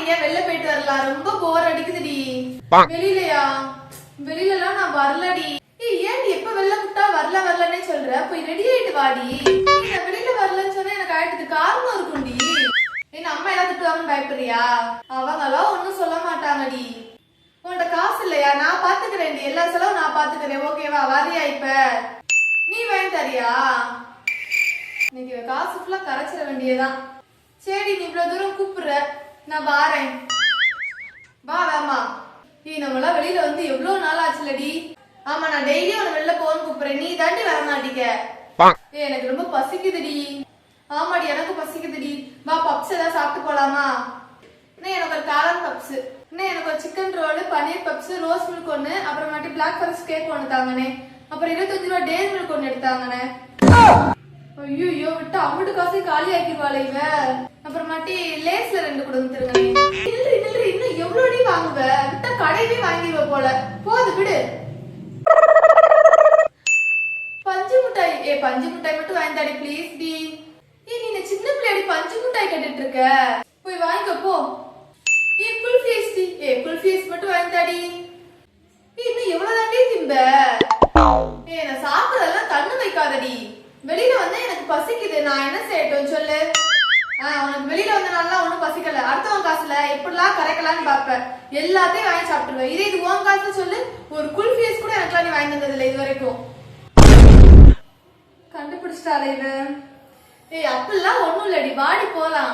எங்கயா வெளில போயிட்டு வரலாம், ரொம்ப போர் அடிக்குதுடி. வெளியிலயா? வெளியிலலாம் நான் வரலடி. ஏன் எப்ப வெளில கூப்பிட்டா வரல வரலன்னே சொல்ற? போய் ரெடி ஆயிட்டு வாடி. நான் வெளியில வரலன்னு சொன்னா எனக்கு ஆயிட்டு காரணம் இருக்கும்டி. என் அம்மா ஏதாவது திட்டுவாங்கன்னு பயப்படுறியா? அவங்களாம் ஒன்னும் சொல்ல மாட்டாங்கடி. உன்கிட்ட காசு இல்லையா? நான் பாத்துக்கிறேன், எல்லா செலவும் நான் பாத்துக்கிறேன், ஓகேவா? வரியா இப்ப? நீ வாங்கி தரியா? இன்னைக்கு காசு ஃபுல்லா கரைச்சிட வேண்டியதான். சரி, நீ இவ்வளவு தூரம் கூப்பிடுற, நான் வாரேன். வா வேமா. நீ நம்மளாம் வெளியில வந்து எவ்வளவு நாள் ஆச்சுலடி. ஆமா, நான் டெய்லியும் உன வெளில போன்னு கூப்பிடுறேன், நீ தாண்டி வர மாட்டீங்க. எனக்கு ரொம்ப பசிக்குதுடி. ஆமாடி, எனக்கு பசிக்குதுடி. வா, பப்ஸ் ஏதாவது சாப்பிட்டு போலாமா? இன்னும் எனக்கு ஒரு காளான் பப்ஸ், இன்னும் எனக்கு ஒரு சிக்கன் ரோல், பன்னீர் பப்ஸ், ரோஸ் மில்க் ஒண்ணு, அப்புறமாட்டி பிளாக் ஃபாரஸ்ட் கேக் ஒண்ணு தாங்கனே. அப்புறம் 25 ரூபா டேரி மில்க் ஒண்ணு எடுத்தாங்கனே. ஐயோ, விட்டு அம்புட்டு காசு காலி ஆக்கிடுவாளே இவ. அப்புறமாட்டி லேஸ்ல 2 கொடுங்க திருங்க. நில்றி, இன்னும் எவ்வளோடி வாங்குவ? விட்டா கடையவே வாங்கிடுவ போல. போது விடு. பஞ்சு மிட்டாய், பஞ்சு மிட்டாய் மட்டும் வாங்கி தாடி ப்ளீஸ் டி. நீ சின்ன பிள்ளையாடி பஞ்சு மிட்டாய் கேட்டுட்டு இருக்க? போய் வாங்கிக்க போ. குல்ஃபீஸ் மட்டும் வாங்கி தாடி. இன்னும் எவ்வளவு தாண்டி திம்ப? நான் சாப்பிடறதெல்லாம் கண்ணு வைக்காதடி. வெளியில வந்தா எனக்கு பசிக்குது, நான் என்ன செய்யட்டும் சொல்லு? உனக்கு வெளியில வந்த நல்லா ஒண்ணும் பசிக்கல, அடுத்தவன் காசுல எப்படிலாம் கரைக்கலான்னு பாப்ப, எல்லாத்தையும் வாங்கி சாப்பிட்டுருவேன். இது உன் காசு சொல்லு. ஒரு குல்ஃபீஸ் கூட எனக்குலாம் நீ வாங்கி தந்தது இல்லை இது வரைக்கும். கண்டுபிடிச்சிட்டாலே இவன். அப்படிலாம் ஒண்ணும் இல்லடி, வாடி போலாம்.